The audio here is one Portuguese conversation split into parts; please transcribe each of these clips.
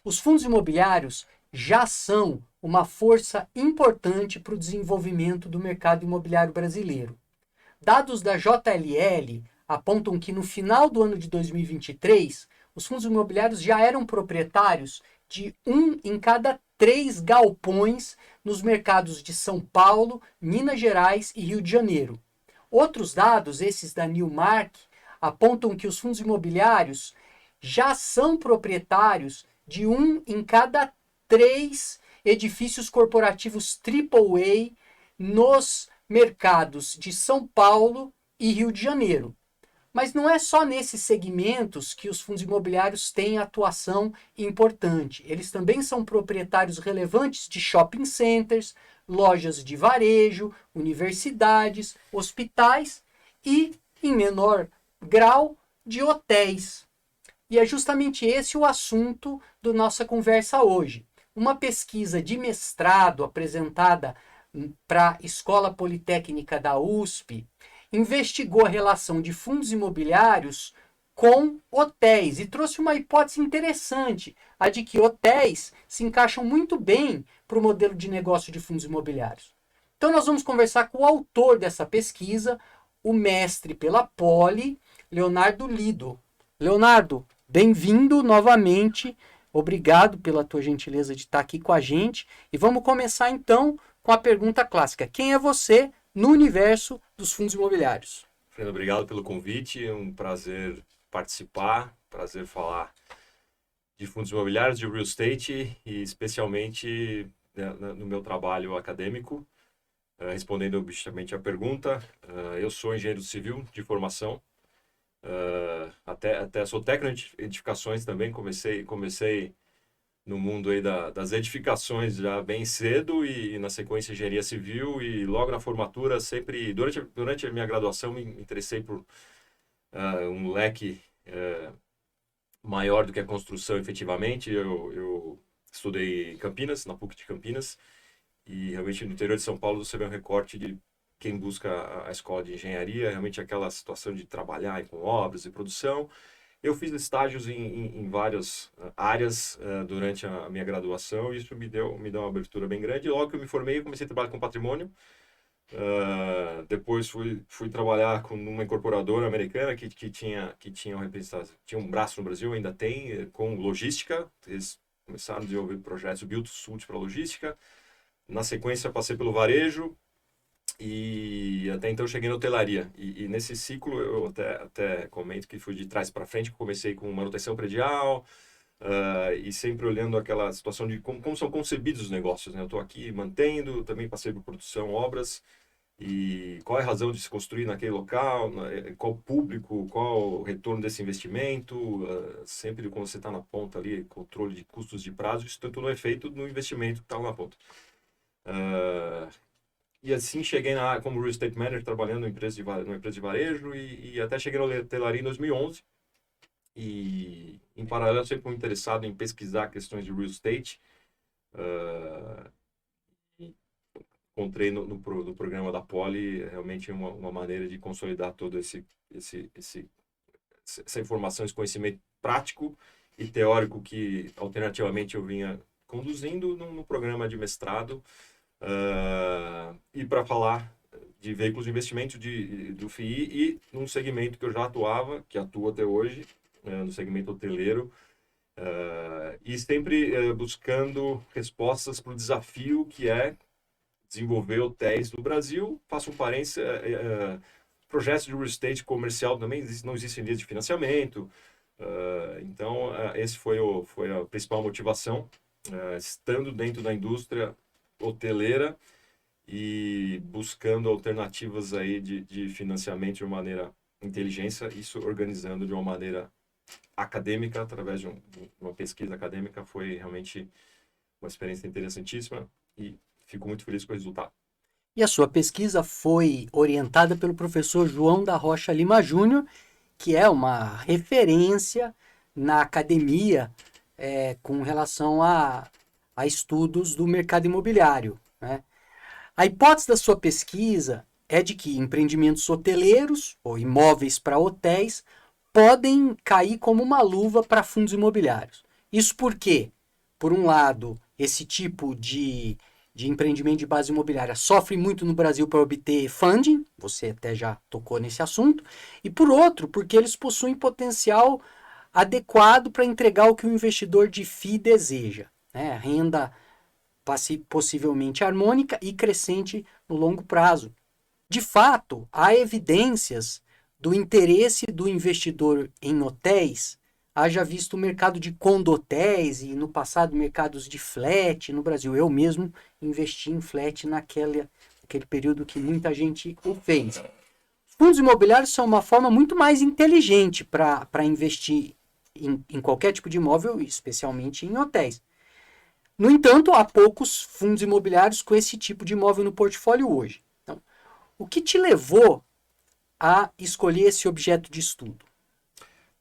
Os fundos imobiliários já são uma força importante para o desenvolvimento do mercado imobiliário brasileiro. Dados da JLL apontam que no final do ano de 2023, os fundos imobiliários já eram proprietários de 1 em cada 3 galpões nos mercados de São Paulo, Minas Gerais e Rio de Janeiro. Outros dados, esses da Newmark, apontam que os fundos imobiliários já são proprietários de 1 em cada 3 edifícios corporativos AAA nos mercados de São Paulo e Rio de Janeiro. Mas não é só nesses segmentos que os fundos imobiliários têm atuação importante. Eles também são proprietários relevantes de shopping centers, lojas de varejo, universidades, hospitais e, em menor grau, de hotéis. E é justamente esse o assunto da nossa conversa hoje. Uma pesquisa de mestrado apresentada para a Escola Politécnica da USP investigou a relação de fundos imobiliários com hotéis e trouxe uma hipótese interessante, a de que hotéis se encaixam muito bem para o modelo de negócio de fundos imobiliários. Então nós vamos conversar com o autor dessa pesquisa, o mestre pela Poli, Leonardo Lido. Leonardo, bem-vindo novamente, obrigado pela tua gentileza de estar aqui com a gente e vamos começar então com a pergunta clássica. Quem é você no universo dos fundos imobiliários? Fernando, obrigado pelo convite, é um prazer participar, prazer falar de fundos imobiliários, de real estate e especialmente no meu trabalho acadêmico. Respondendo justamente a pergunta, eu sou engenheiro civil de formação, até sou técnico de edificações também, comecei no mundo aí das edificações já bem cedo e na sequência engenharia civil e logo na formatura sempre, durante a minha graduação me interessei por um leque maior do que a construção efetivamente. Eu estudei em Campinas, na PUC de Campinas, e realmente no interior de São Paulo você vê um recorte de quem busca a escola de engenharia, realmente aquela situação de trabalhar com obras e produção. Eu fiz estágios em várias áreas durante a minha graduação e isso me deu uma abertura bem grande. E logo que eu me formei, eu comecei a trabalhar com patrimônio. Depois fui trabalhar com uma incorporadora americana que tinha tinha um braço no Brasil, ainda tem, com logística. Eles começaram a desenvolver projetos build-to-suit para logística. Na sequência, passei pelo varejo. E até então eu cheguei na hotelaria. E nesse ciclo eu até comento que fui de trás para frente, que comecei com manutenção predial e sempre olhando aquela situação de como são concebidos os negócios, né? Eu estou aqui mantendo, também passei por produção, obras, e qual é a razão de se construir naquele local, qual público, qual o retorno desse investimento, sempre quando você está na ponta ali, controle de custos de prazo, isso tanto não é feito no investimento que está lá na ponta. E assim cheguei como real estate manager, trabalhando numa empresa de varejo e até cheguei na hotelaria em 2011. E em paralelo sempre fui interessado em pesquisar questões de real estate. E encontrei no programa da Poli realmente uma maneira de consolidar todo essa informação, esse conhecimento prático e teórico que alternativamente eu vinha conduzindo no programa de mestrado. E para falar de veículos de investimento do FII e num segmento que eu já atuava, que atuo até hoje, no segmento hoteleiro, e sempre buscando respostas para o desafio que é desenvolver hotéis no Brasil. Faço um parênteses, projetos de real estate comercial também não existem linhas de financiamento, então esse foi a principal motivação, estando dentro da indústria hoteleira e buscando alternativas aí de financiamento de uma maneira inteligência, isso organizando de uma maneira acadêmica, através de uma pesquisa acadêmica. Foi realmente uma experiência interessantíssima e fico muito feliz com o resultado. E a sua pesquisa foi orientada pelo professor João da Rocha Lima Júnior, que é uma referência na academia com relação a estudos do mercado imobiliário, né? A hipótese da sua pesquisa é de que empreendimentos hoteleiros ou imóveis para hotéis podem cair como uma luva para fundos imobiliários. Isso por quê? por um lado, esse tipo de empreendimento de base imobiliária sofre muito no Brasil para obter funding, você até já tocou nesse assunto, e por outro, porque eles possuem potencial adequado para entregar o que o investidor de FII deseja, né? Renda possivelmente harmônica e crescente no longo prazo. De fato, há evidências do interesse do investidor em hotéis, haja visto o mercado de condotéis e no passado mercados de flat no Brasil. Eu mesmo investi em flat naquele período que muita gente o fez. Fundos imobiliários são uma forma muito mais inteligente para investir em qualquer tipo de imóvel, especialmente em hotéis. No entanto, há poucos fundos imobiliários com esse tipo de imóvel no portfólio hoje. Então, o que te levou a escolher esse objeto de estudo?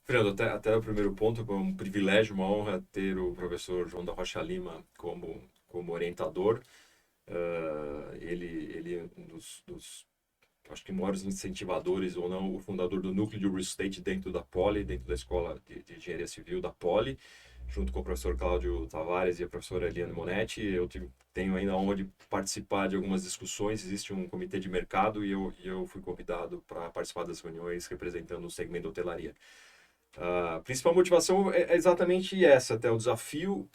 Fernando, até o primeiro ponto, é um privilégio, uma honra ter o professor João da Rocha Lima como orientador. Ele é um dos acho que maiores incentivadores, ou não, o fundador do núcleo de real estate dentro da Poli, dentro da Escola de Engenharia Civil da Poli, junto com o professor Cláudio Tavares e a professora Eliane Monetti. Eu tenho ainda a honra de participar de algumas discussões. Existe um comitê de mercado e eu fui convidado para participar das reuniões representando o segmento da hotelaria. A principal motivação é exatamente essa, até o desafio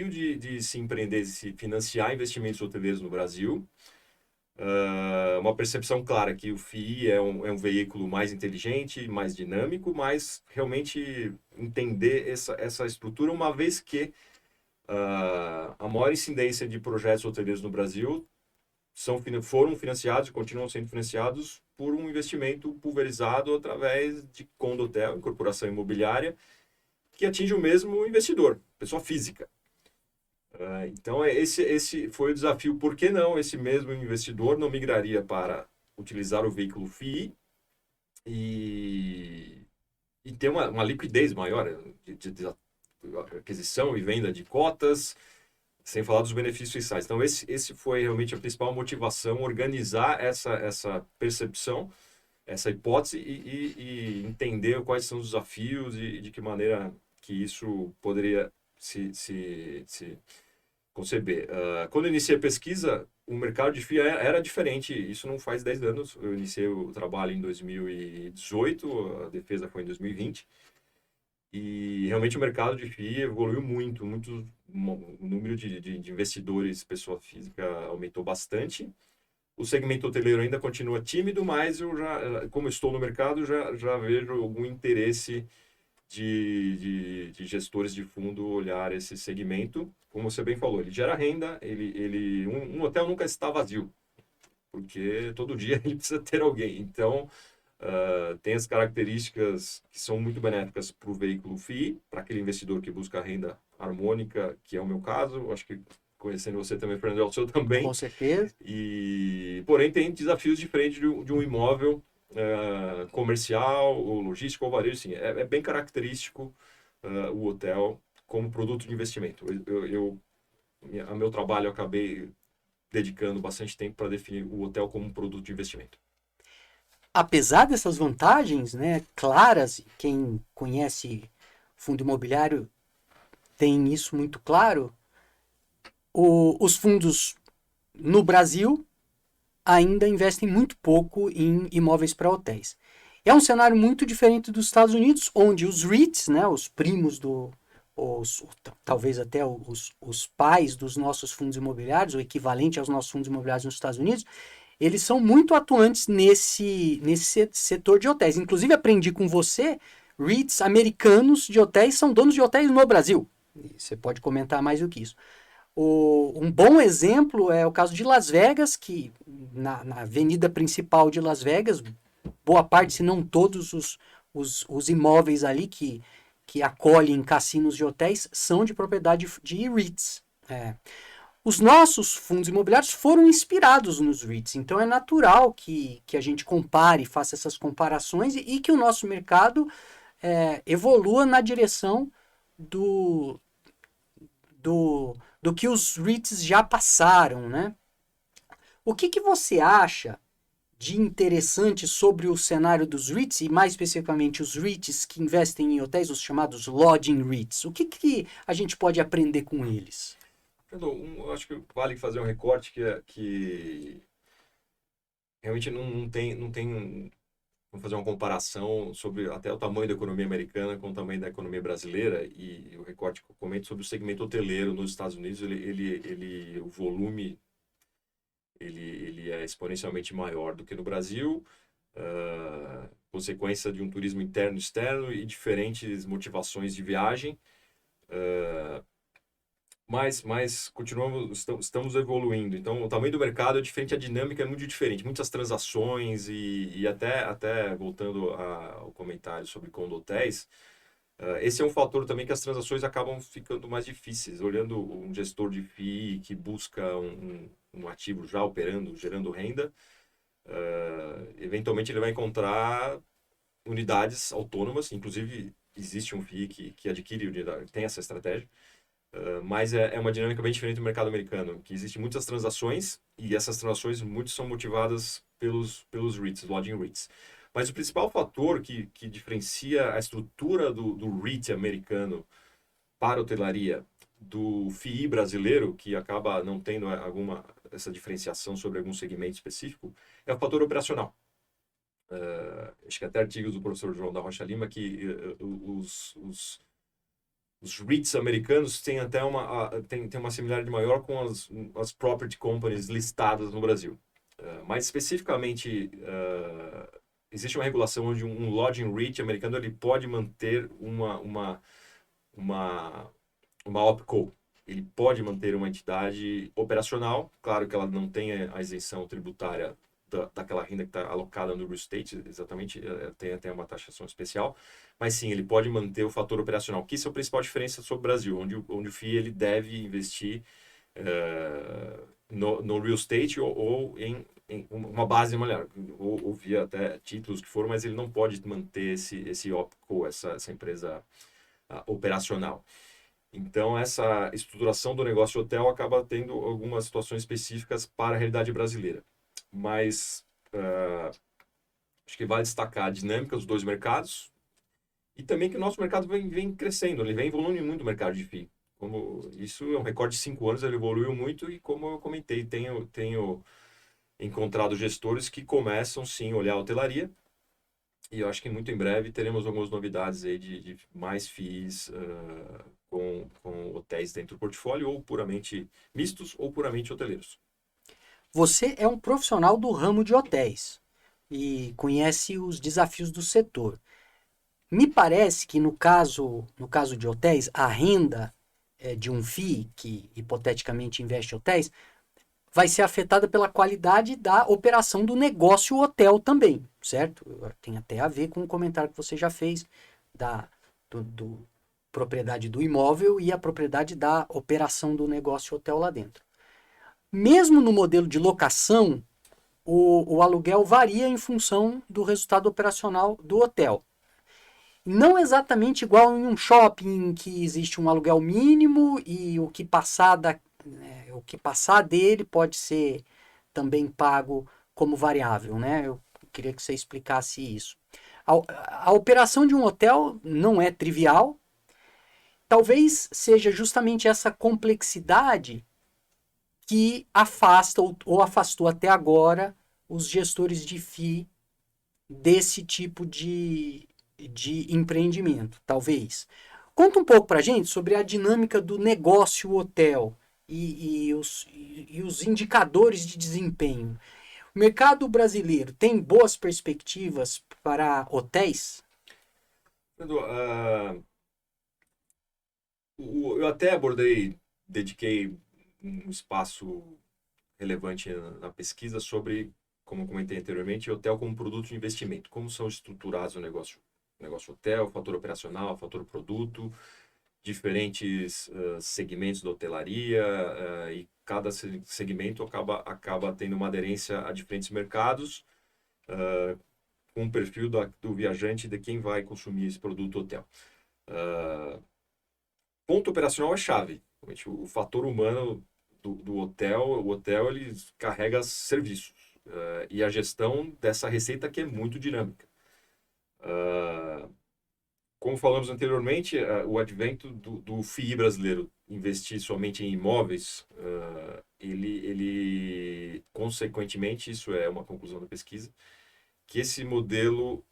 de se empreender, de se financiar investimentos hoteleiros no Brasil. Uma percepção clara que o FII é um veículo mais inteligente, mais dinâmico, mas realmente entender essa estrutura, uma vez que a maior incidência de projetos hoteleiros no Brasil foram financiados e continuam sendo financiados por um investimento pulverizado através de condotel, incorporação imobiliária, que atinge o mesmo investidor, pessoa física. Então, esse foi o desafio. Por que não esse mesmo investidor não migraria para utilizar o veículo FII e ter uma liquidez maior de aquisição e venda de cotas, sem falar dos benefícios fiscais. Então, esse foi realmente a principal motivação, organizar essa percepção, essa hipótese e entender quais são os desafios e de que maneira que isso poderia se conceber. Quando eu iniciei a pesquisa, o mercado de FII era diferente. Isso não faz 10 anos. Eu iniciei o trabalho em 2018, a defesa foi em 2020. E realmente o mercado de FII evoluiu muito. O número de investidores, pessoa física, aumentou bastante. O segmento hoteleiro ainda continua tímido, mas como eu estou no mercado, já vejo algum interesse de gestores de fundo olhar esse segmento. Como você bem falou, ele gera renda, um hotel nunca está vazio, porque todo dia ele precisa ter alguém. Então, tem as características que são muito benéficas para o veículo FII, para aquele investidor que busca renda harmônica, que é o meu caso. Acho que conhecendo você também, Fernando, é o seu também. Com certeza. Porém, tem desafios diferentes de um imóvel comercial ou logístico ou varejo. Sim, é bem característico o hotel como produto de investimento. A meu trabalho eu acabei dedicando bastante tempo para definir o hotel como um produto de investimento. Apesar dessas vantagens, né, claras, quem conhece fundo imobiliário tem isso muito claro, os fundos no Brasil ainda investem muito pouco em imóveis para hotéis. É um cenário muito diferente dos Estados Unidos, onde os REITs, né, os primos talvez até os pais dos nossos fundos imobiliários, o equivalente aos nossos fundos imobiliários nos Estados Unidos, eles são muito atuantes nesse setor de hotéis. Inclusive, aprendi com você, REITs americanos de hotéis são donos de hotéis no Brasil. Você pode comentar mais do que isso. Um bom exemplo é o caso de Las Vegas, que na avenida principal de Las Vegas, boa parte, se não todos os imóveis ali que acolhem cassinos de hotéis são de propriedade de REITs. Os nossos fundos imobiliários foram inspirados nos REITs, então é natural que a gente compare, faça essas comparações e que o nosso mercado evolua na direção do que os REITs já passaram, né? O que você acha de interessante sobre o cenário dos REITs, e mais especificamente os REITs que investem em hotéis, os chamados lodging REITs? O que a gente pode aprender com eles? Eu acho que vale fazer um recorte que realmente não tem. Vamos fazer uma comparação sobre até o tamanho da economia americana com o tamanho da economia brasileira e o recorte que eu comento sobre o segmento hoteleiro nos Estados Unidos, o volume ele é exponencialmente maior do que no Brasil, consequência de um turismo interno e externo e diferentes motivações de viagem. Mas continuamos, estamos evoluindo. Então, o tamanho do mercado é diferente, a dinâmica é muito diferente. Muitas transações e até voltando ao comentário sobre condotéis, esse é um fator também que as transações acabam ficando mais difíceis. Olhando um gestor de FII que busca um ativo já operando, gerando renda, eventualmente ele vai encontrar unidades autônomas. Inclusive, existe um FII que adquire unidade, tem essa estratégia. Mas é uma dinâmica bem diferente do mercado americano, que existem muitas transações e essas transações muitas são motivadas pelos REITs, lodging REITs. Mas o principal fator que diferencia a estrutura do REIT americano para a hotelaria do FII brasileiro, que acaba não tendo essa diferenciação sobre algum segmento específico, é o fator operacional. Acho que até artigos do professor João da Rocha Lima que os REITs americanos têm até tem uma similaridade maior com as property companies listadas no Brasil. Mais especificamente, existe uma regulação onde um lodging REIT americano ele pode manter uma OpCo. Ele pode manter uma entidade operacional, claro que ela não tem a isenção tributária daquela renda que está alocada no real estate, exatamente, tem uma taxação especial, mas sim, ele pode manter o fator operacional, que isso é a principal diferença sobre o Brasil, onde o FII ele deve investir no real estate ou em uma base imobiliária, ou via até títulos que foram, mas ele não pode manter esse OpCo, essa empresa operacional. Então, essa estruturação do negócio hotel acaba tendo algumas situações específicas para a realidade brasileira. Mas acho que vale destacar a dinâmica dos dois mercados e também que o nosso mercado vem crescendo, ele vem evoluindo muito o mercado de FII. Isso é um recorde de 5 anos, ele evoluiu muito e como eu comentei, tenho encontrado gestores que começam sim a olhar a hotelaria e eu acho que muito em breve teremos algumas novidades aí de mais FIIs com hotéis dentro do portfólio ou puramente mistos ou puramente hoteleiros. Você é um profissional do ramo de hotéis e conhece os desafios do setor. Me parece que no caso de hotéis, a renda de um FII, que hipoteticamente investe em hotéis, vai ser afetada pela qualidade da operação do negócio hotel também, certo? Tem até a ver com o comentário que você já fez do propriedade do imóvel e a propriedade da operação do negócio hotel lá dentro. Mesmo no modelo de locação, o aluguel varia em função do resultado operacional do hotel. Não exatamente igual em um shopping que existe um aluguel mínimo e o que passar dele pode ser também pago como variável, né? Eu queria que você explicasse isso. A operação de um hotel não é trivial. Talvez seja justamente essa complexidade que afasta ou afastou até agora os gestores de FII desse tipo de empreendimento, talvez. Conta um pouco para a gente sobre a dinâmica do negócio hotel e os indicadores de desempenho. O mercado brasileiro tem boas perspectivas para hotéis? Eu até dediquei um espaço relevante na pesquisa sobre, como eu comentei anteriormente, hotel como produto de investimento. Como são estruturados o negócio hotel, fator operacional, fator produto, diferentes segmentos da hotelaria e cada segmento acaba tendo uma aderência a diferentes mercados com o perfil do viajante de quem vai consumir esse produto hotel. Ponto operacional é chave. O fator humano do hotel, o hotel ele carrega serviços. e a gestão dessa receita que é muito dinâmica. Como falamos anteriormente, o advento do FII brasileiro investir somente em imóveis, ele, consequentemente, isso é uma conclusão da pesquisa, que esse modelo,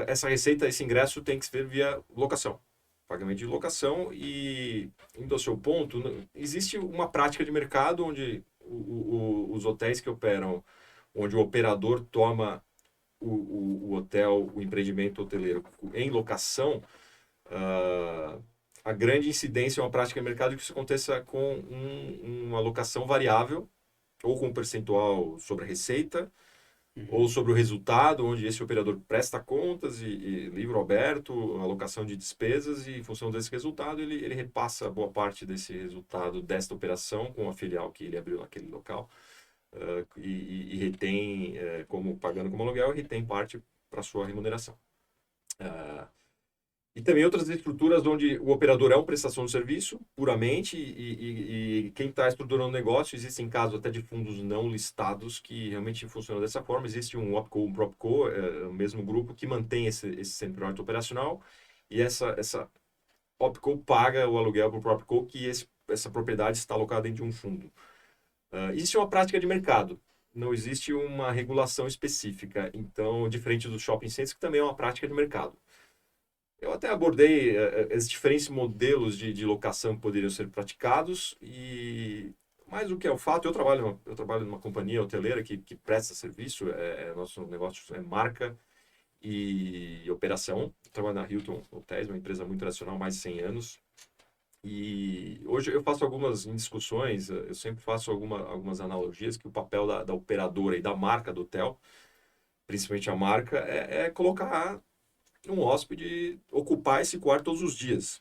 essa receita, esse ingresso tem que ser via locação, pagamento de locação. E, indo ao seu ponto, existe uma prática de mercado onde os hotéis que operam, onde o operador toma o hotel, o empreendimento hoteleiro em locação, a grande incidência é uma prática de mercado que isso aconteça com uma locação variável, ou com um percentual sobre a receita, ou sobre o resultado, onde esse operador presta contas e livro aberto, alocação de despesas, e em função desse resultado ele repassa boa parte desse resultado desta operação com a filial que ele abriu naquele local, e retém, pagando como aluguel, e retém parte para sua remuneração. E também outras estruturas onde o operador é uma prestação de serviço, puramente, e quem está estruturando o negócio, existem casos até de fundos não listados que realmente funcionam dessa forma. Existe um OpCo, um PropCo, o mesmo grupo que mantém esse CNPJ operacional, e essa OpCo paga o aluguel para o PropCo, que essa propriedade está alocada dentro de um fundo. Existe uma prática de mercado, não existe uma regulação específica, então, diferente dos shopping centers, que também é uma prática de mercado. Eu até abordei os diferentes modelos de locação que poderiam ser praticados, mas o que é o fato, eu trabalho numa companhia hoteleira que presta serviço, nosso negócio é marca e operação. Eu trabalho na Hilton Hotels, uma empresa muito tradicional, mais de 100 anos. E hoje eu faço algumas discussões, eu sempre faço algumas analogias, que o papel da operadora e da marca do hotel, principalmente a marca, é colocar um hóspede ocupar esse quarto todos os dias.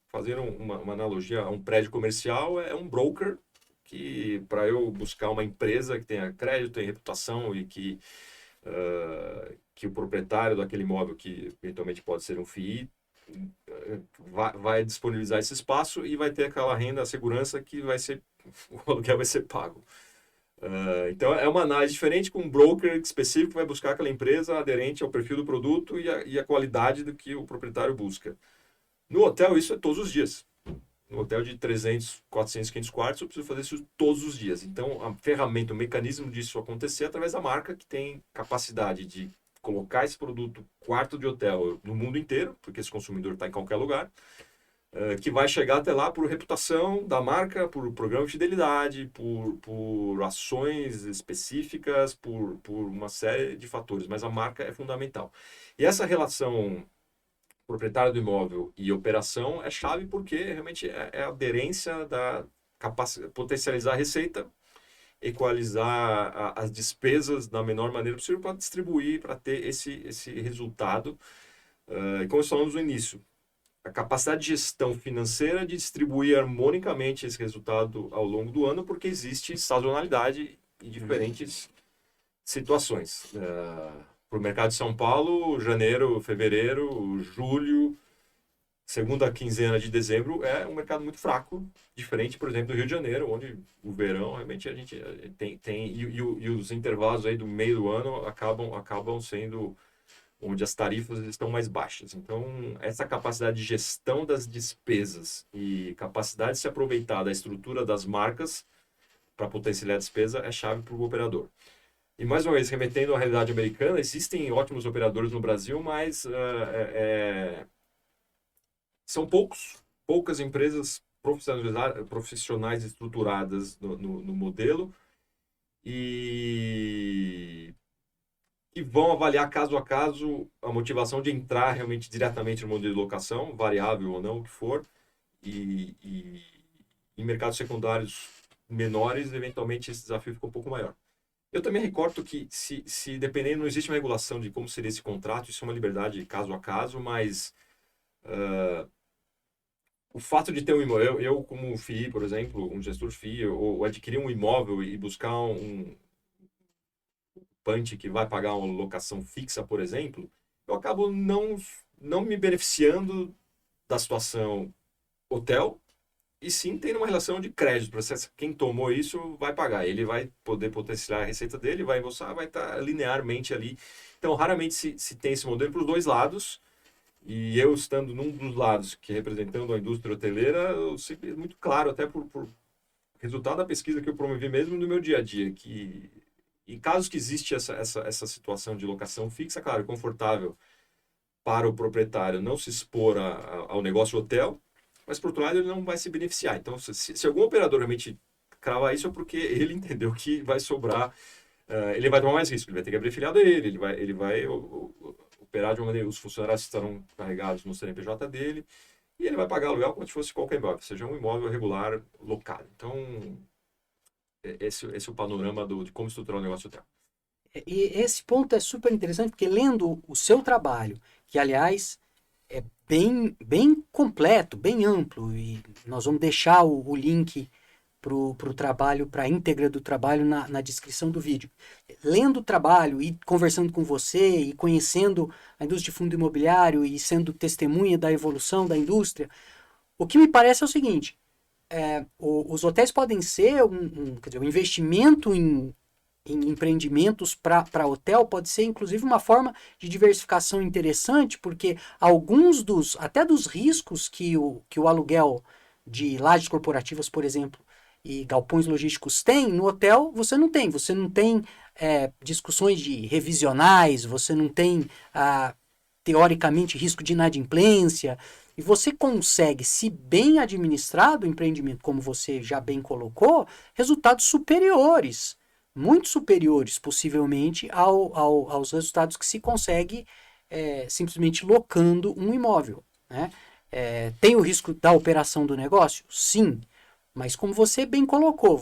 Fazer uma analogia a um prédio comercial, é um broker que, para eu buscar uma empresa que tenha crédito, tenha reputação, e que o proprietário daquele imóvel, que eventualmente pode ser um FII, vai disponibilizar esse espaço e vai ter aquela renda, a segurança que o aluguel vai ser pago. Então é uma análise diferente, com um broker específico que vai buscar aquela empresa aderente ao perfil do produto e a qualidade do que o proprietário busca. No hotel, isso é todos os dias. No hotel de 300, 400, 500 quartos, eu preciso fazer isso todos os dias. Então, a ferramenta, o mecanismo disso acontecer é através da marca, que tem capacidade de colocar esse produto, quarto de hotel, no mundo inteiro, porque esse consumidor está em qualquer lugar, que vai chegar até lá por reputação da marca, por programa de fidelidade, por ações específicas, por uma série de fatores, mas a marca é fundamental. E essa relação proprietário do imóvel e operação é chave, porque realmente é a aderência da capacidade, potencializar a receita, equalizar as despesas da menor maneira possível para distribuir, para ter esse resultado. E como falamos no início, a capacidade de gestão financeira de distribuir harmonicamente esse resultado ao longo do ano, porque existe sazonalidade em diferentes situações. Para o mercado de São Paulo, janeiro, fevereiro, julho, segunda quinzena de dezembro é um mercado muito fraco, diferente, por exemplo, do Rio de Janeiro, onde o verão realmente a gente tem e os intervalos aí do meio do ano acabam sendo onde as tarifas estão mais baixas. Então, essa capacidade de gestão das despesas e capacidade de se aproveitar da estrutura das marcas para potencializar a despesa é chave para o operador. E, mais uma vez, remetendo à realidade americana, existem ótimos operadores no Brasil, mas são poucas empresas profissionais estruturadas no modelo, e vão avaliar caso a caso a motivação de entrar realmente diretamente no modelo de locação, variável ou não, o que for, e em mercados secundários menores, eventualmente esse desafio fica um pouco maior. Eu também recordo que, se dependendo, não existe uma regulação de como seria esse contrato, isso é uma liberdade caso a caso, mas o fato de ter um imóvel, eu como FII, por exemplo, um gestor FII, ou adquirir um imóvel e buscar um que vai pagar uma locação fixa, por exemplo, eu acabo não me beneficiando da situação hotel e sim tem uma relação de crédito. Quem tomou isso vai pagar. Ele vai poder potencializar a receita dele, vai embolsar, vai estar linearmente ali. Então, raramente se tem esse modelo para os dois lados. E eu estando num dos lados, que representando a indústria hoteleira, eu sempre, muito claro, até por resultado da pesquisa que eu promovi mesmo no meu dia a dia, que em casos que existe essa situação de locação fixa, claro, confortável para o proprietário não se expor ao negócio hotel, mas, por outro lado, ele não vai se beneficiar. Então, se algum operador realmente cravar isso, é porque ele entendeu que vai sobrar, ele vai tomar mais risco, ele vai ter que abrir filiado dele, ele vai operar de uma maneira, os funcionários estarão carregados no CNPJ dele, e ele vai pagar aluguel como se fosse qualquer imóvel, seja um imóvel regular locado. Então, esse é o panorama de como estruturar o negócio hotel. E esse ponto é super interessante, porque lendo o seu trabalho, que aliás é bem completo, bem amplo, e nós vamos deixar o link para o trabalho, para a íntegra do trabalho na descrição do vídeo. Lendo o trabalho e conversando com você e conhecendo a indústria de fundo imobiliário e sendo testemunha da evolução da indústria, o que me parece é o seguinte: os hotéis podem ser quer dizer, um investimento em empreendimentos para hotel pode ser inclusive uma forma de diversificação interessante, porque alguns até dos riscos que o aluguel de lajes corporativas, por exemplo, e galpões logísticos tem, no hotel você não tem. Você não tem discussões de revisionais, você não tem, teoricamente, risco de inadimplência, e você consegue, se bem administrado o empreendimento, como você já bem colocou, resultados superiores, muito superiores, possivelmente, aos resultados que se consegue simplesmente locando um imóvel, né? Tem o risco da operação do negócio? Sim, mas como você bem colocou,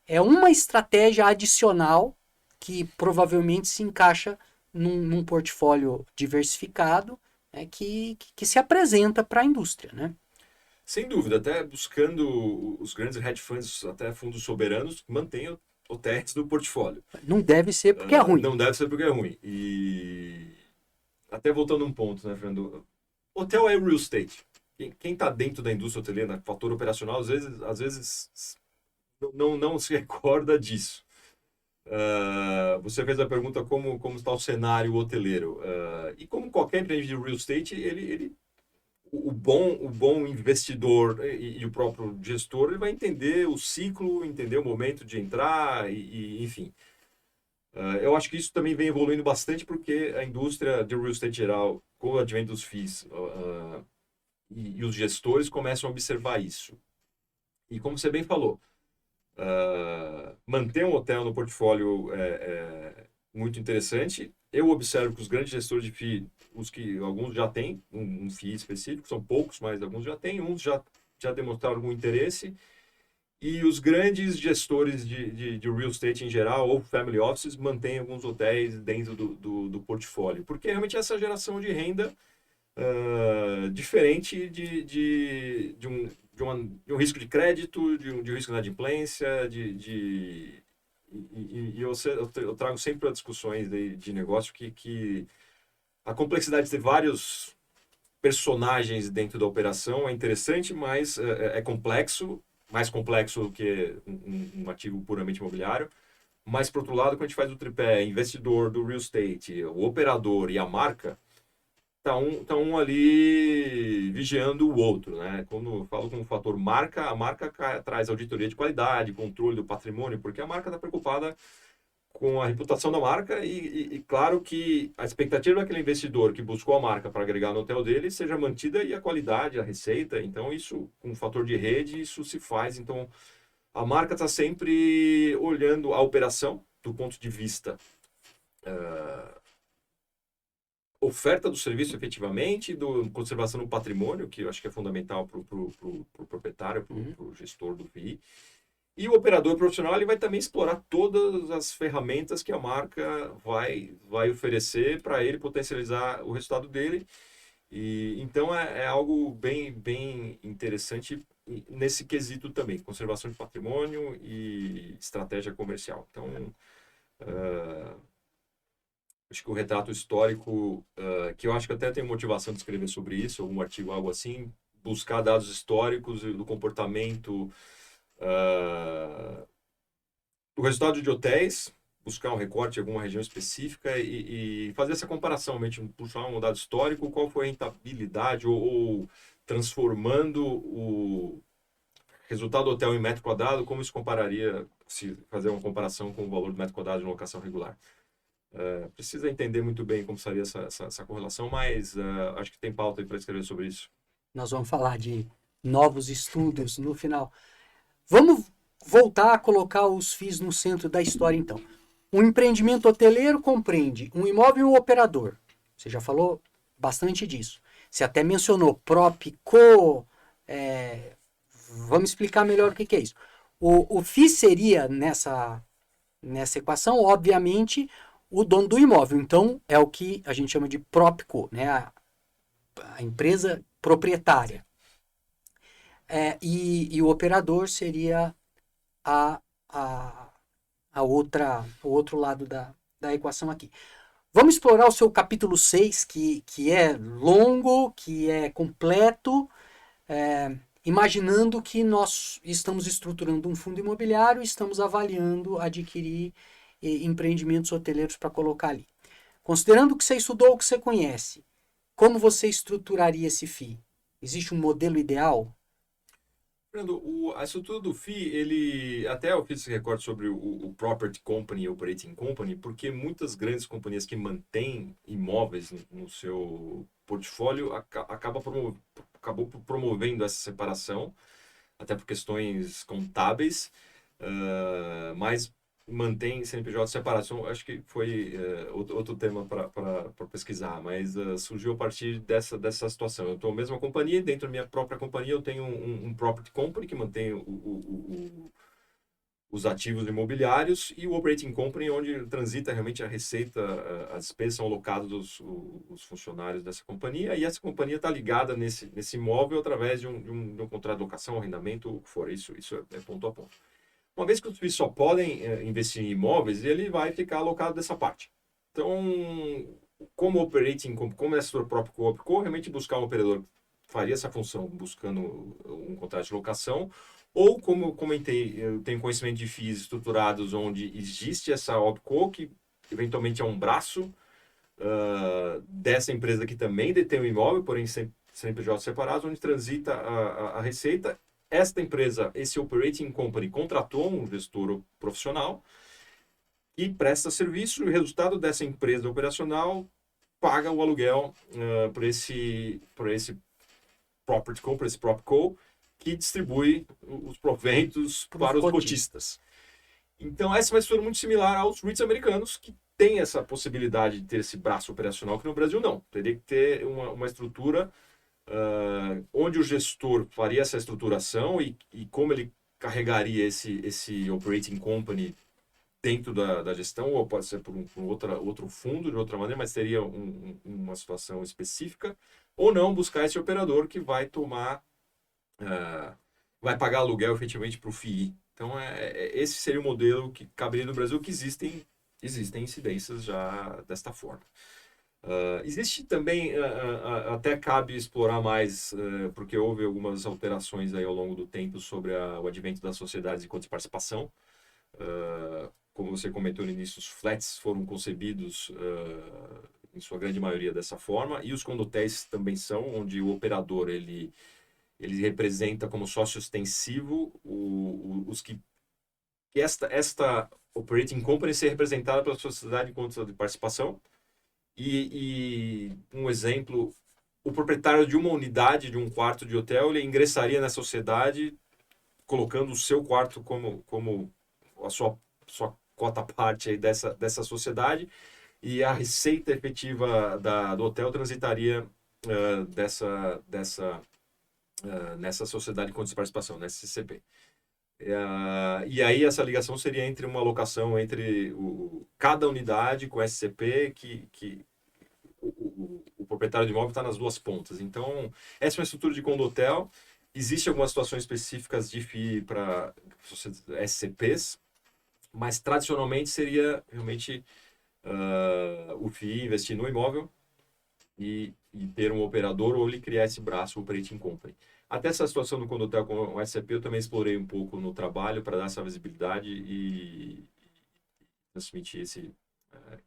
é uma estratégia adicional que provavelmente se encaixa num portfólio diversificado, que se apresenta para a indústria, né? Sem dúvida, até buscando os grandes hedge funds, até fundos soberanos, mantenham hotéis no portfólio. Não deve ser porque é ruim. Não deve ser porque é ruim. E até voltando a um ponto, né, Fernando? Hotel é real estate. Quem está dentro da indústria hoteleira, fator operacional, às vezes não se recorda disso. Você fez a pergunta como está o cenário hoteleiro. E como qualquer empreendimento de real estate, o bom investidor e o próprio gestor, ele vai entender o ciclo, entender o momento de entrar, enfim. Eu acho que isso também vem evoluindo bastante porque a indústria de real estate geral, com o advento dos FIIs e os gestores começam a observar isso. E como você bem falou, manter um hotel no portfólio é muito interessante. Eu observo que os grandes gestores de FII, alguns já têm um FII específico, são poucos, mas alguns já têm, uns já demonstraram algum interesse. E os grandes gestores de real estate em geral, ou family offices, mantêm alguns hotéis dentro do portfólio. Porque realmente essa geração de renda diferente de um risco de crédito, de um risco de inadimplência, eu trago sempre para discussões de negócio que a complexidade de ter vários personagens dentro da operação é interessante, mas é complexo, mais complexo do que um ativo puramente imobiliário. Mas, por outro lado, quando a gente faz o tripé investidor do real estate, o operador e a marca, tá um ali vigiando o outro, né? Quando eu falo com o fator marca, a marca traz auditoria de qualidade, controle do patrimônio, porque a marca está preocupada com a reputação da marca e claro que a expectativa daquele investidor que buscou a marca para agregar no hotel dele seja mantida e a qualidade, a receita. Então, isso, com o fator de rede, isso se faz. Então, a marca está sempre olhando a operação do ponto de vista oferta do serviço efetivamente, do conservação do patrimônio, que eu acho que é fundamental para o proprietário, para o gestor do FII. E o operador profissional ele vai também explorar todas as ferramentas que a marca vai oferecer para ele potencializar o resultado dele. E então é algo bem interessante nesse quesito também, conservação de patrimônio e estratégia comercial. Então, acho que o retrato histórico, que eu acho que até tenho motivação de escrever sobre isso, algum artigo, algo assim, buscar dados históricos do comportamento, do resultado de hotéis, buscar um recorte de alguma região específica e fazer essa comparação, realmente puxar um dado histórico, qual foi a rentabilidade ou transformando o resultado do hotel em metro quadrado, como isso compararia, se fazer uma comparação com o valor do metro quadrado de uma locação regular. Precisa entender muito bem como seria essa correlação, mas acho que tem pauta aí para escrever sobre isso. Nós vamos falar de novos estudos no final. Vamos voltar a colocar os FIIs no centro da história, então. Um empreendimento hoteleiro compreende um imóvel e um operador. Você já falou bastante disso. Você até mencionou PropCo. Vamos explicar melhor o que é isso. O FII seria, nessa equação, obviamente, o dono do imóvel. Então, é o que a gente chama de PropCo, né? A empresa proprietária. E o operador seria o outro lado da equação aqui. Vamos explorar o seu capítulo 6, que é longo, que é completo, imaginando que nós estamos estruturando um fundo imobiliário e estamos avaliando adquirir empreendimentos hoteleiros para colocar ali. Considerando o que você estudou, o que você conhece, como você estruturaria esse FII? Existe um modelo ideal? Fernando, a estrutura do FII, até eu fiz esse recorte sobre o Property Company e Operating Company, porque muitas grandes companhias que mantêm imóveis no seu portfólio acabou promovendo essa separação, até por questões contábeis, mas mantém CNPJ separação, acho que foi outro tema para pesquisar, mas surgiu a partir dessa situação. Eu estou na mesma companhia, dentro da minha própria companhia eu tenho um property company que mantém os ativos imobiliários e o operating company onde transita realmente a receita, as despesas são alocados os funcionários dessa companhia e essa companhia está ligada nesse imóvel através de um contrato de locação, arrendamento, o que for, isso é ponto a ponto. Uma vez que os FIIs só podem investir em imóveis, ele vai ficar alocado dessa parte. Então, como é a sua própria co realmente buscar um operador que faria essa função buscando um contrato de locação, ou como eu comentei, eu tenho conhecimento de FIIs estruturados onde existe essa OpCo, que eventualmente é um braço dessa empresa que também detém o imóvel, porém CNPJ separados, onde transita a receita. Esta empresa, esse operating company, contratou um gestor profissional e presta serviço e o resultado dessa empresa operacional paga o aluguel por esse property co, por esse PropCo, que distribui os proventos para os cotistas. Então, essa é uma estrutura muito similar aos REITs americanos, que tem essa possibilidade de ter esse braço operacional, que no Brasil não. Teria que ter uma estrutura onde o gestor faria essa estruturação e como ele carregaria esse operating company dentro da gestão, ou pode ser por outro fundo, de outra maneira, mas seria uma situação específica, ou não buscar esse operador que vai vai pagar aluguel efetivamente para o FII. Então, esse seria o modelo que caberia no Brasil, que existem incidências já desta forma. Existe também, até cabe explorar mais, porque houve algumas alterações aí ao longo do tempo sobre o advento das sociedades de contas de participação. Como você comentou no início, os flats foram concebidos, em sua grande maioria, dessa forma, e os condotéis também são, onde o operador ele representa como sócio ostensivo os que esta operating company ser representada pela sociedade de contas de participação. E um exemplo, o proprietário de uma unidade, de um quarto de hotel, ele ingressaria na sociedade colocando o seu quarto como a sua cota parte aí dessa sociedade, e a receita efetiva do hotel transitaria nessa sociedade de contas de participação, nessa CCP. E aí essa ligação seria entre uma alocação entre cada unidade com SCP, que o proprietário de imóvel está nas duas pontas. Então, essa é uma estrutura de condotel. Existem algumas situações específicas de FII para SCPs, mas tradicionalmente seria realmente o FII investir no imóvel e e ter um operador ou ele criar esse braço, o Operating Company. Até essa situação do Condotel com o SAP eu também explorei um pouco no trabalho para dar essa visibilidade e transmitir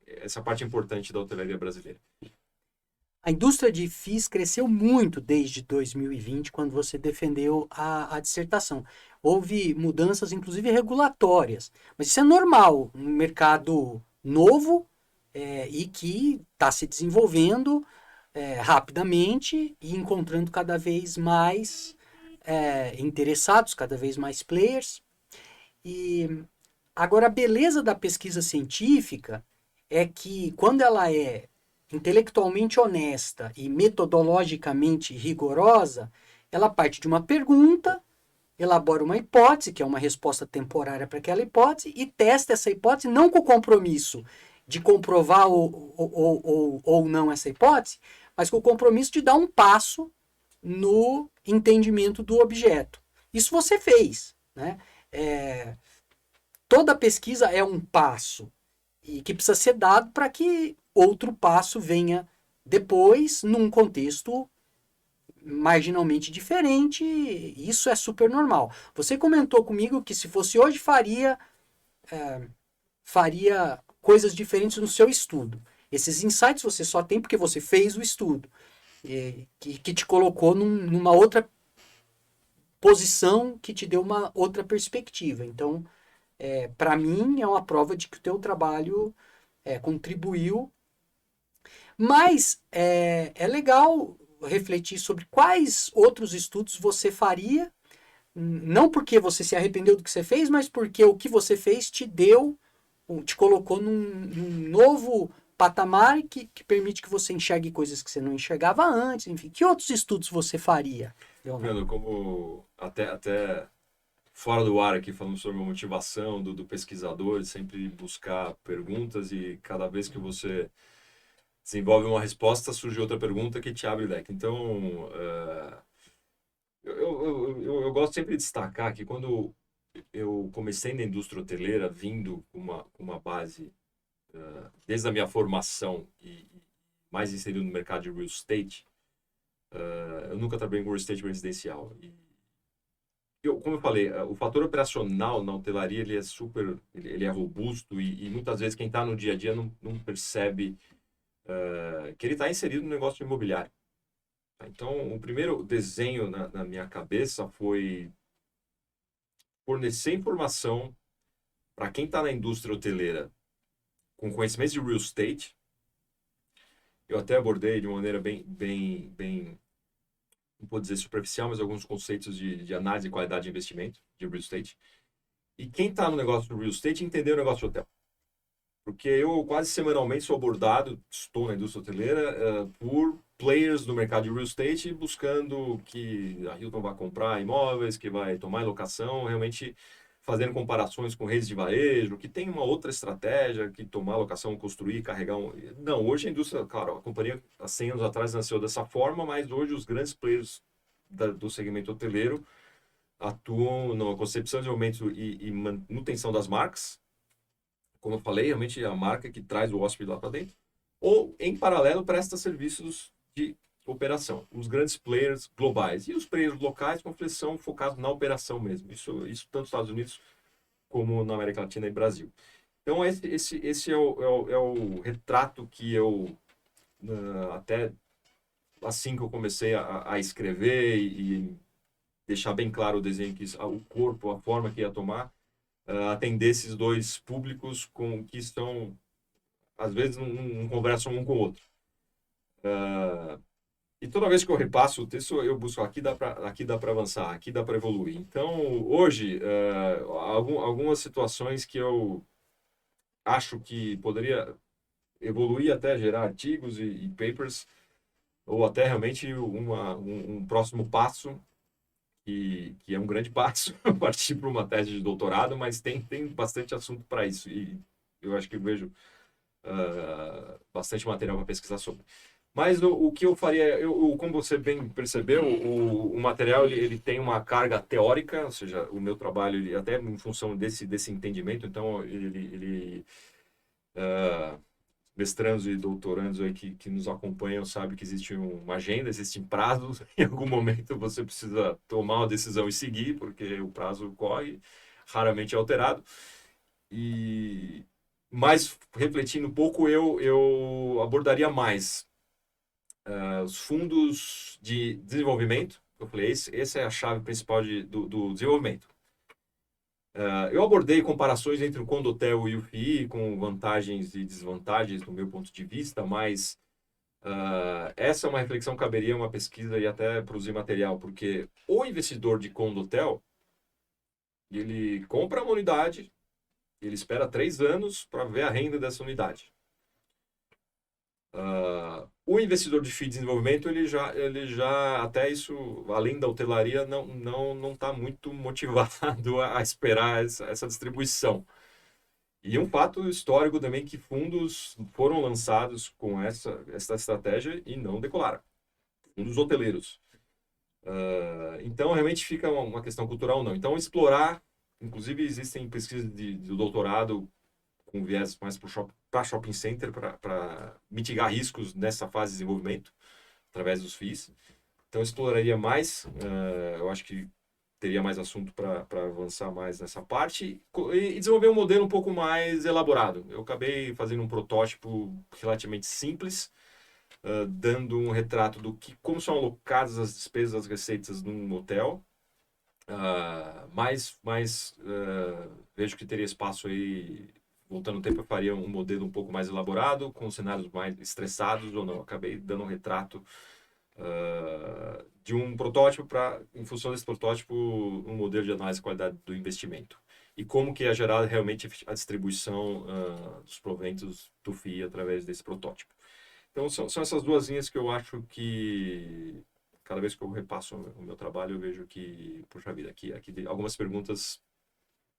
essa parte importante da hotelaria brasileira. A indústria de FIIs cresceu muito desde 2020, quando você defendeu a dissertação. Houve mudanças, inclusive regulatórias, mas isso é normal no mercado novo e que está se desenvolvendo rapidamente e encontrando cada vez mais interessados, cada vez mais players. E agora, a beleza da pesquisa científica é que, quando ela é intelectualmente honesta e metodologicamente rigorosa, ela parte de uma pergunta, elabora uma hipótese, que é uma resposta temporária para aquela hipótese, e testa essa hipótese não com o compromisso de comprovar ou não essa hipótese, mas com o compromisso de dar um passo no entendimento do objeto. Isso você fez, né? Toda pesquisa é um passo e que precisa ser dado para que outro passo venha depois, num contexto marginalmente diferente. Isso é super normal. Você comentou comigo que, se fosse hoje, faria coisas diferentes no seu estudo. Esses insights você só tem porque você fez o estudo, que te colocou numa outra posição, que te deu uma outra perspectiva. Então, para mim, é uma prova de que o teu trabalho contribuiu. Mas é legal refletir sobre quais outros estudos você faria, não porque você se arrependeu do que você fez, mas porque o que você fez te colocou num novo patamar que permite que você enxergue coisas que você não enxergava antes. Enfim, que outros estudos você faria, Leonardo? Vendo como até fora do ar aqui, falando sobre a motivação do pesquisador, de sempre buscar perguntas, e cada vez que você desenvolve uma resposta, surge outra pergunta que te abre o leque. Então, eu gosto sempre de destacar que, quando eu comecei na indústria hoteleira, vindo com uma base, desde a minha formação e mais inserido no mercado de real estate, eu nunca trabalhei com real estate residencial. Como eu falei, o fator operacional na hotelaria, ele é robusto, e muitas vezes quem está no dia a dia não percebe que ele está inserido no negócio imobiliário. Então, o primeiro desenho na minha cabeça foi fornecer informação para quem está na indústria hoteleira com conhecimentos de real estate. Eu até abordei de uma maneira bem, não vou dizer superficial, mas alguns conceitos de análise de qualidade de investimento de real estate. E quem está no negócio do real estate entender o negócio de hotel. Porque eu quase semanalmente sou abordado, estou na indústria hoteleira, por players do mercado de real estate buscando que a Hilton vai comprar imóveis, que vai tomar em locação, realmente fazendo comparações com redes de varejo, que tem uma outra estratégia, que tomar locação, construir, carregar um... Não, hoje a indústria, claro, a companhia há 100 anos atrás nasceu dessa forma, mas hoje os grandes players do segmento hoteleiro atuam na concepção, desenvolvimento e manutenção das marcas. Como eu falei, realmente é a marca que traz o hóspede lá para dentro, ou, em paralelo, presta serviços de operação. Os grandes players globais e os players locais, como são focados na operação mesmo. Isso tanto nos Estados Unidos como na América Latina e Brasil. Então, esse é o retrato que eu, até assim que eu comecei a escrever e deixar bem claro o desenho, o corpo, a forma que ia tomar, atender esses dois públicos que estão, às vezes, não conversam um com o outro. E toda vez que eu repasso o texto, eu busco aqui dá para avançar, aqui dá para evoluir. Então, hoje, algumas situações que eu acho que poderia evoluir até gerar artigos e papers, ou até realmente um próximo passo, que é um grande passo, partir para uma tese de doutorado, mas tem bastante assunto para isso, e eu acho que eu vejo bastante material para pesquisar sobre. Mas o que eu faria, como você bem percebeu, o material ele tem uma carga teórica, ou seja, o meu trabalho, até em função desse entendimento, então mestrandos e doutorandos aí que nos acompanham sabem que existe uma agenda, existem prazos. Em algum momento você precisa tomar uma decisão e seguir, porque o prazo corre, raramente é alterado. Mas, refletindo um pouco, eu abordaria mais os fundos de desenvolvimento. Eu falei, essa é a chave principal do desenvolvimento. Eu abordei comparações entre o Condotel e o FII, com vantagens e desvantagens do meu ponto de vista, mas essa é uma reflexão que caberia uma pesquisa e até produzir material, porque o investidor de Condotel, ele compra uma unidade, ele espera 3 anos para ver a renda dessa unidade. O investidor de FII de desenvolvimento, ele já, até isso, além da hotelaria, não está muito motivado a esperar essa distribuição. E um fato histórico também que fundos foram lançados com essa estratégia e não decolaram. Fundos hoteleiros. Então, realmente fica uma questão cultural, não. Então, explorar, inclusive existem pesquisas de doutorado com viés mais para shopping center, para mitigar riscos nessa fase de desenvolvimento, através dos FIIs. Então, exploraria mais, eu acho que teria mais assunto para avançar mais nessa parte e desenvolver um modelo um pouco mais elaborado. Eu acabei fazendo um protótipo relativamente simples, dando um retrato como são alocadas as despesas, as receitas num hotel. Mas vejo que teria espaço aí, voltando no tempo, eu faria um modelo um pouco mais elaborado, com cenários mais estressados ou não. Acabei dando um retrato de um protótipo em função desse protótipo, um modelo de análise de qualidade do investimento. E como que é gerada realmente a distribuição dos proventos do FII através desse protótipo. Então, são essas duas linhas que eu acho que, cada vez que eu repasso o meu trabalho, eu vejo que, puxa vida, aqui algumas perguntas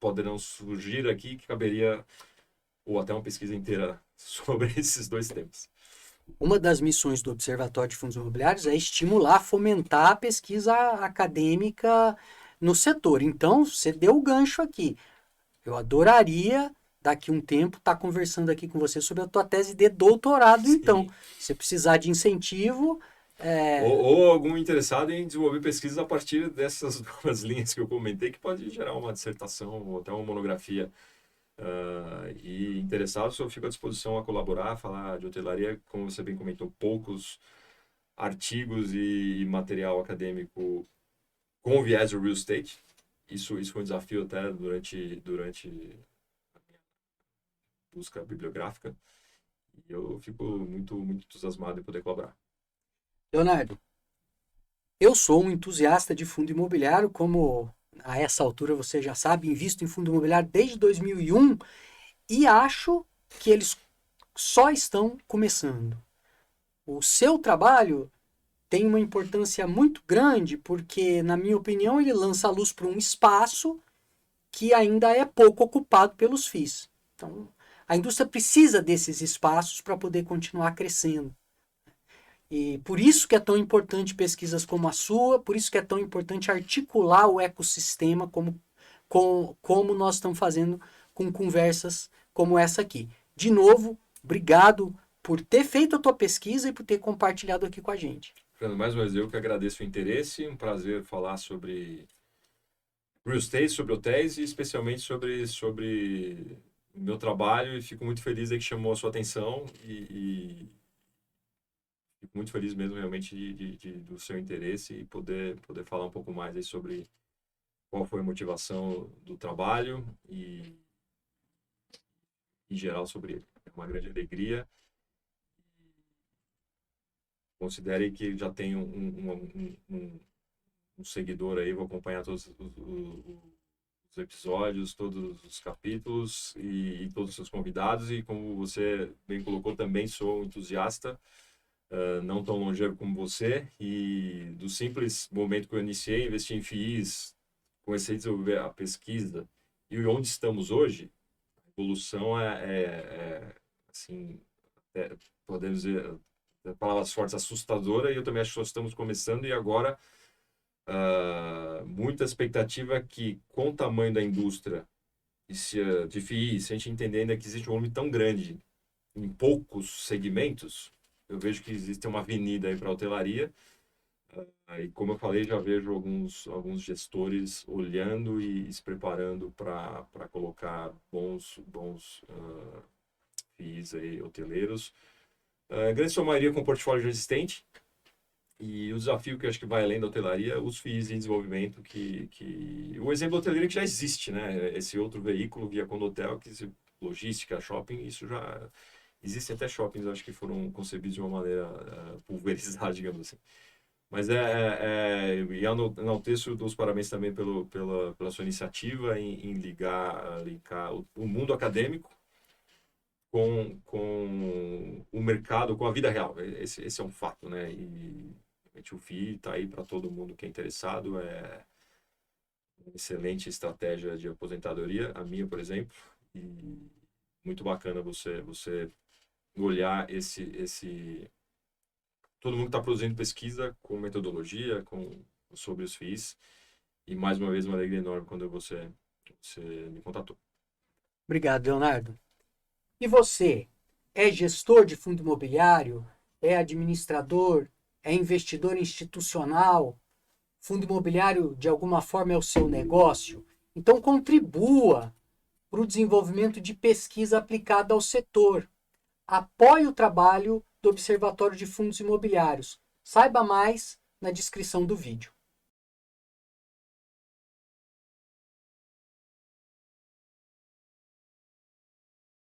poderão surgir aqui que caberia, ou até uma pesquisa inteira sobre esses dois temas. Uma das missões do Observatório de Fundos Imobiliários é estimular, fomentar a pesquisa acadêmica no setor. Então, você deu o gancho aqui. Eu adoraria, daqui um tempo, estar conversando aqui com você sobre a tua tese de doutorado. Sim. Então. Se precisar de incentivo... Ou algum interessado em desenvolver pesquisas a partir dessas duas linhas que eu comentei, que pode gerar uma dissertação ou até uma monografia. E interessados, eu fico à disposição a colaborar, falar de hotelaria, como você bem comentou, poucos artigos e material acadêmico com viés do real estate. Isso foi um desafio até durante a minha busca bibliográfica. E eu fico muito, muito entusiasmado em poder colaborar. Leonardo, eu sou um entusiasta de fundo imobiliário, como a essa altura você já sabe, invisto em fundo imobiliário desde 2001 e acho que eles só estão começando. O seu trabalho tem uma importância muito grande porque, na minha opinião, ele lança a luz para um espaço que ainda é pouco ocupado pelos FIIs. Então, a indústria precisa desses espaços para poder continuar crescendo. E por isso que é tão importante pesquisas como a sua, por isso que é tão importante articular o ecossistema como nós estamos fazendo com conversas como essa aqui. De novo, obrigado por ter feito a tua pesquisa e por ter compartilhado aqui com a gente. Fernando, mais uma vez eu que agradeço o interesse, um prazer falar sobre real estate, sobre hotéis e especialmente sobre o meu trabalho, e fico muito feliz aí que chamou a sua atenção e fico muito feliz mesmo realmente do seu interesse e poder falar um pouco mais aí sobre qual foi a motivação do trabalho e em geral sobre ele. É uma grande alegria. Considere que já tenho um seguidor aí, vou acompanhar todos os episódios, todos os capítulos e todos os seus convidados. E como você bem colocou, também sou um entusiasta, não tão longevo como você. E do simples momento que eu iniciei, investi em FIIs, comecei a desenvolver a pesquisa e onde estamos hoje, a evolução assim, podemos dizer, palavras fortes, assustadora, e eu também acho que só estamos começando. E agora muita expectativa que, com o tamanho da indústria de FII, se a gente entender ainda que existe um volume tão grande em poucos segmentos, eu vejo que existe uma avenida aí para a hotelaria. E como eu falei, já vejo alguns gestores olhando e se preparando para colocar bons FIIs aí, hoteleiros. A grande sua maioria com portfólio já existente. E o desafio que eu acho que vai além da hotelaria, os FIIs em desenvolvimento, o exemplo hoteleiro que já existe, né? Esse outro veículo, Via Condotel, logística, shopping, isso já... Existem até shoppings, acho que foram concebidos de uma maneira pulverizada, digamos assim. Mas e enalteço os parabéns também pela sua iniciativa em linkar o mundo acadêmico com o mercado, com a vida real. Esse é um fato, né? E o FII está aí para todo mundo que é interessado. É uma excelente estratégia de aposentadoria, a minha, por exemplo. E muito bacana você olhar todo mundo está produzindo pesquisa com metodologia, sobre os FIIs. E mais uma vez, uma alegria enorme quando você me contatou. Obrigado, Leonardo. E você? É gestor de fundo imobiliário? É administrador? É investidor institucional? Fundo imobiliário, de alguma forma, é o seu negócio? Então, contribua para o desenvolvimento de pesquisa aplicada ao setor. Apoie o trabalho do Observatório de Fundos Imobiliários. Saiba mais na descrição do vídeo.